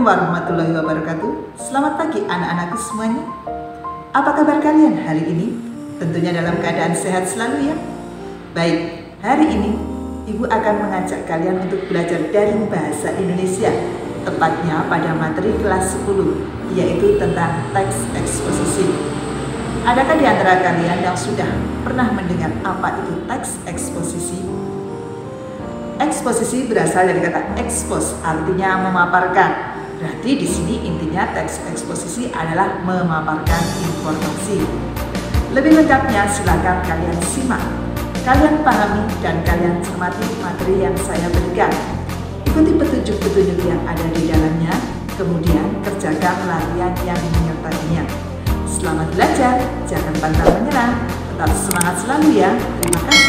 Assalamualaikum warahmatullahi wabarakatuh. Selamat pagi anak-anakku semuanya. Apa kabar kalian hari ini? Tentunya dalam keadaan sehat selalu ya. Baik, hari ini Ibu akan mengajak kalian untuk belajar daring bahasa Indonesia, tepatnya pada materi kelas 10, yaitu tentang teks eksposisi. Adakah di antara kalian yang sudah pernah mendengar apa itu teks eksposisi? Eksposisi berasal dari kata expose, artinya memaparkan. Berarti di sini intinya teks eksposisi adalah memaparkan informasi. Lebih lengkapnya silakan kalian simak, kalian pahami dan kalian cermati materi yang saya berikan. Ikuti petunjuk-petunjuk yang ada di dalamnya, kemudian kerjakan latihan yang menyertainya. Selamat belajar, jangan pantang menyerah, tetap semangat selalu ya. Terima kasih.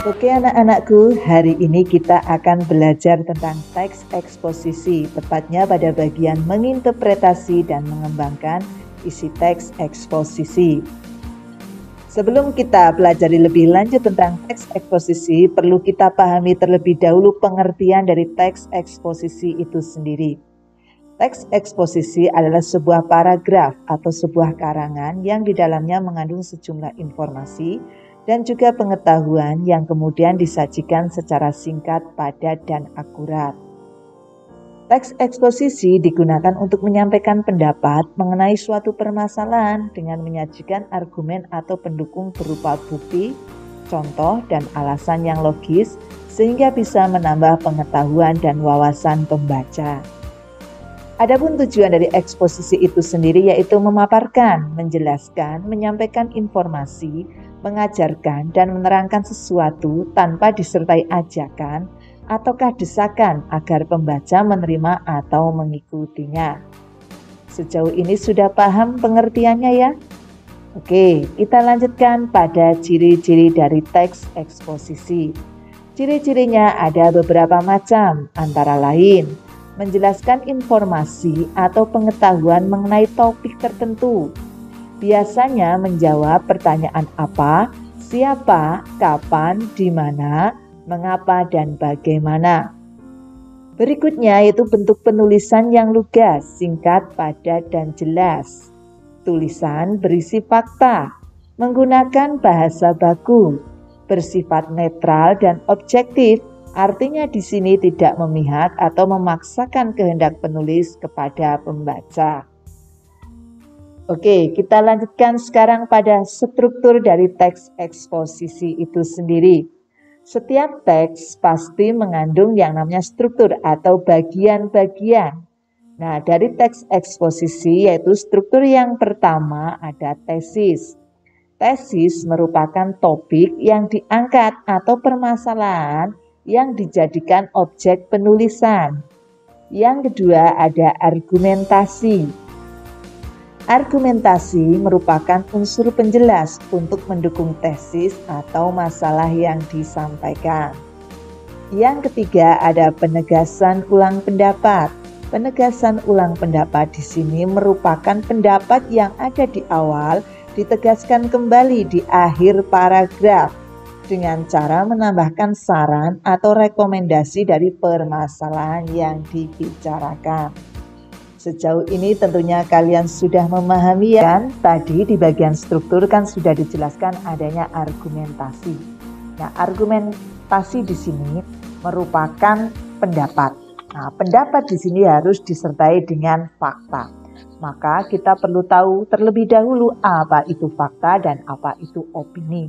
Oke anak-anakku, hari ini kita akan belajar tentang teks eksposisi, tepatnya pada bagian menginterpretasi dan mengembangkan isi teks eksposisi. Sebelum kita pelajari lebih lanjut tentang teks eksposisi, perlu kita pahami terlebih dahulu pengertian dari teks eksposisi itu sendiri. Teks eksposisi adalah sebuah paragraf atau sebuah karangan yang di dalamnya mengandung sejumlah informasi dan juga pengetahuan yang kemudian disajikan secara singkat, padat, dan akurat. Teks eksposisi digunakan untuk menyampaikan pendapat mengenai suatu permasalahan dengan menyajikan argumen atau pendukung berupa bukti, contoh, dan alasan yang logis sehingga bisa menambah pengetahuan dan wawasan pembaca. Adapun tujuan dari eksposisi itu sendiri yaitu memaparkan, menjelaskan, menyampaikan informasi, mengajarkan dan menerangkan sesuatu tanpa disertai ajakan ataukah desakan agar pembaca menerima atau mengikutinya. Sejauh ini sudah paham pengertiannya ya? Oke, kita lanjutkan pada ciri-ciri dari teks eksposisi. Ciri-cirinya ada beberapa macam, antara lain menjelaskan informasi atau pengetahuan mengenai topik tertentu. Biasanya menjawab pertanyaan apa, siapa, kapan, di mana, mengapa, dan bagaimana. Berikutnya yaitu bentuk penulisan yang lugas, singkat, padat, dan jelas. Tulisan berisi fakta, menggunakan bahasa baku, bersifat netral dan objektif, artinya di sini tidak memihak atau memaksakan kehendak penulis kepada pembaca. Oke, kita lanjutkan sekarang pada struktur dari teks eksposisi itu sendiri. Setiap teks pasti mengandung yang namanya struktur atau bagian-bagian. Nah, dari teks eksposisi yaitu struktur yang pertama ada tesis. Tesis merupakan topik yang diangkat atau permasalahan yang dijadikan objek penulisan. Yang kedua ada argumentasi. Argumentasi merupakan unsur penjelas untuk mendukung tesis atau masalah yang disampaikan. Yang ketiga ada penegasan ulang pendapat. Penegasan ulang pendapat di sini merupakan pendapat yang ada di awal ditegaskan kembali di akhir paragraf dengan cara menambahkan saran atau rekomendasi dari permasalahan yang dibicarakan. Sejauh ini tentunya kalian sudah memahami ya, tadi di bagian struktur kan sudah dijelaskan adanya argumentasi. Nah, argumentasi di sini merupakan pendapat. Nah, pendapat di sini harus disertai dengan fakta. Maka kita perlu tahu terlebih dahulu apa itu fakta dan apa itu opini.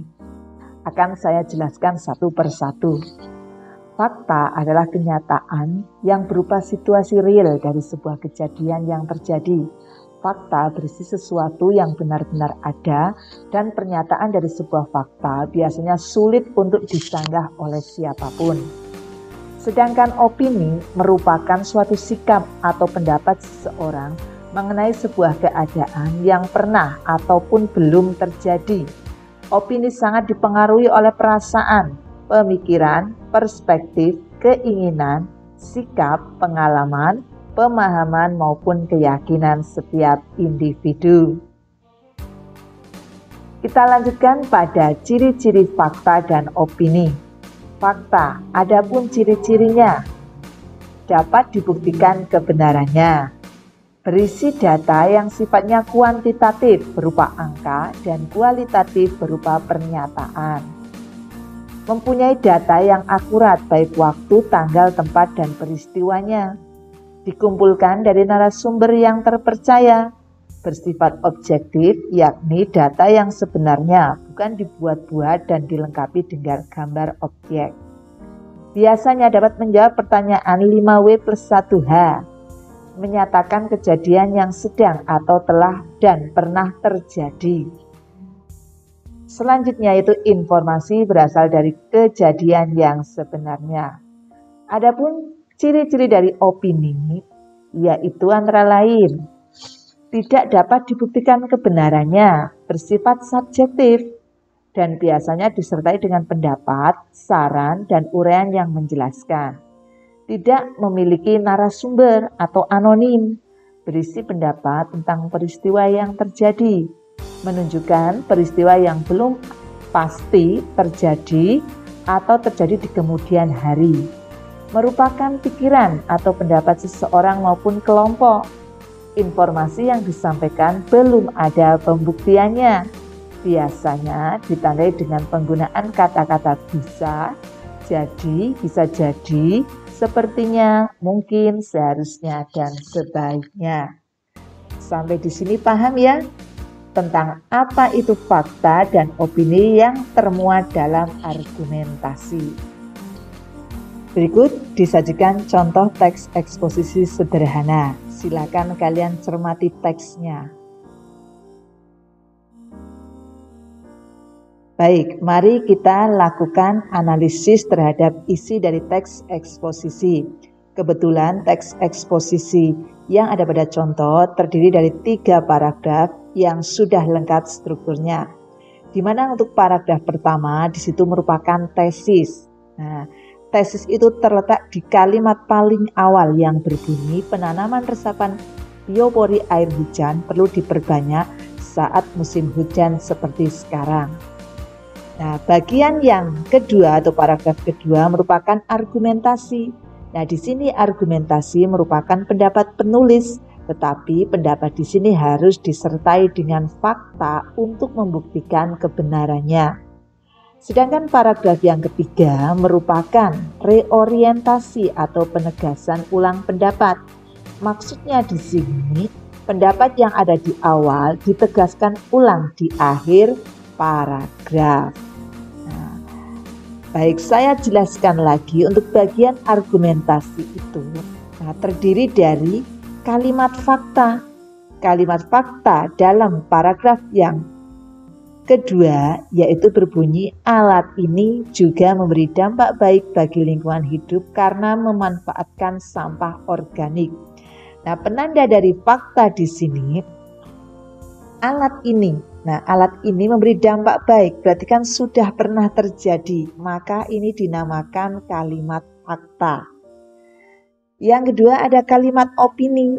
Akan saya jelaskan satu persatu. Fakta adalah kenyataan yang berupa situasi real dari sebuah kejadian yang terjadi. Fakta berisi sesuatu yang benar-benar ada dan pernyataan dari sebuah fakta biasanya sulit untuk disanggah oleh siapapun. Sedangkan opini merupakan suatu sikap atau pendapat seseorang mengenai sebuah keadaan yang pernah ataupun belum terjadi. Opini sangat dipengaruhi oleh perasaan, pemikiran, perspektif, keinginan, sikap, pengalaman, pemahaman maupun keyakinan setiap individu. Kita lanjutkan pada ciri-ciri fakta dan opini. Fakta, adapun ciri-cirinya. dapat dibuktikan kebenarannya. Berisi data yang sifatnya kuantitatif berupa angka dan kualitatif berupa pernyataan. Mempunyai data yang akurat baik waktu, tanggal, tempat, dan peristiwanya. Dikumpulkan dari narasumber yang terpercaya. Bersifat objektif, yakni data yang sebenarnya, bukan dibuat-buat dan dilengkapi dengan gambar objek. Biasanya dapat menjawab pertanyaan 5W+1H. Menyatakan kejadian yang sedang atau telah dan pernah terjadi. Selanjutnya itu informasi berasal dari kejadian yang sebenarnya. Adapun ciri-ciri dari opini, yaitu antara lain tidak dapat dibuktikan kebenarannya, bersifat subjektif, dan biasanya disertai dengan pendapat, saran, dan uraian yang menjelaskan. Tidak memiliki narasumber atau anonim, berisi pendapat tentang peristiwa yang terjadi, menunjukkan peristiwa yang belum pasti terjadi atau terjadi di kemudian hari, merupakan pikiran atau pendapat seseorang maupun kelompok. Informasi yang disampaikan belum ada pembuktiannya, biasanya ditandai dengan penggunaan kata-kata bisa jadi, sepertinya, mungkin, seharusnya, dan sebaiknya. Sampai di sini paham ya tentang apa itu fakta dan opini yang termuat dalam argumentasi. Berikut disajikan contoh teks eksposisi sederhana. Silakan kalian cermati teksnya. Baik, mari kita lakukan analisis terhadap isi dari teks eksposisi. Kebetulan teks eksposisi yang ada pada contoh terdiri dari 3 paragraf yang sudah lengkap strukturnya. Di mana untuk paragraf pertama di situ merupakan tesis. Nah, tesis itu terletak di kalimat paling awal yang berbunyi penanaman resapan biopori air hujan perlu diperbanyak saat musim hujan seperti sekarang. Nah, bagian yang kedua atau paragraf kedua merupakan argumentasi. Nah, di sini argumentasi merupakan pendapat penulis, tetapi pendapat di sini harus disertai dengan fakta untuk membuktikan kebenarannya. Sedangkan paragraf yang ketiga merupakan reorientasi atau penegasan ulang pendapat. Maksudnya di sini, pendapat yang ada di awal ditegaskan ulang di akhir paragraf. Baik, saya jelaskan lagi untuk bagian argumentasi itu. Nah, terdiri dari kalimat fakta. Kalimat fakta dalam paragraf yang kedua yaitu berbunyi alat ini juga memberi dampak baik bagi lingkungan hidup karena memanfaatkan sampah organik. Nah, penanda dari fakta di sini alat ini. Nah, alat ini memberi dampak baik, berarti kan sudah pernah terjadi, maka ini dinamakan kalimat fakta. Yang kedua ada kalimat opini.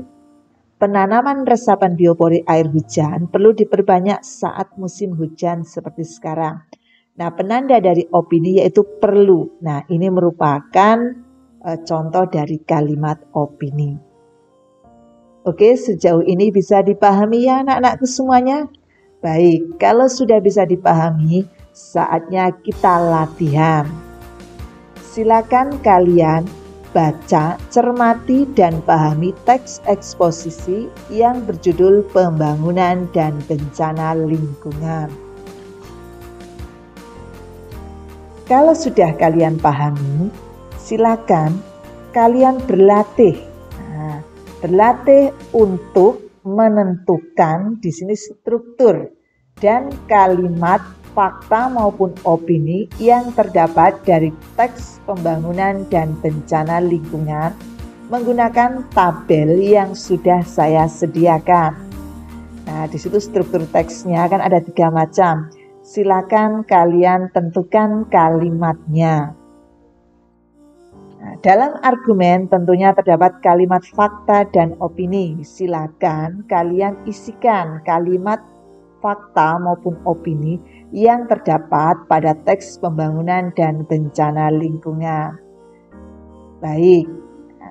Penanaman resapan biopori air hujan perlu diperbanyak saat musim hujan seperti sekarang. Nah, penanda dari opini yaitu perlu. Nah, ini merupakan contoh dari kalimat opini. Oke, sejauh ini bisa dipahami ya anak-anakku semuanya? Baik, kalau sudah bisa dipahami, saatnya kita latihan. Silakan kalian baca, cermati, dan pahami teks eksposisi yang berjudul Pembangunan dan Bencana Lingkungan. Kalau sudah kalian pahami, silakan kalian berlatih. Berlatih untuk menentukan di sini struktur dan kalimat fakta maupun opini yang terdapat dari teks pembangunan dan bencana lingkungan menggunakan tabel yang sudah saya sediakan. Nah, di situ struktur teksnya kan ada 3 macam. Silakan kalian tentukan kalimatnya. Nah, dalam argumen tentunya terdapat kalimat fakta dan opini. Silakan kalian isikan kalimat fakta maupun opini yang terdapat pada teks pembangunan dan bencana lingkungan. Baik,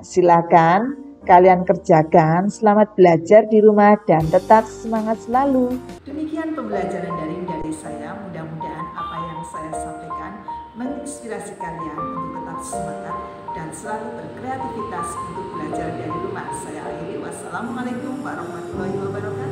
Nah, silakan kalian kerjakan. Selamat belajar di rumah dan tetap semangat selalu. Demikian pembelajaran daring dari saya. Mudah-mudahan apa yang saya sampaikan menginspirasi kalian untuk tetap semangat dan selalu berkreativitas untuk belajar dari rumah. Saya akhiri. Wassalamualaikum warahmatullahi wabarakatuh.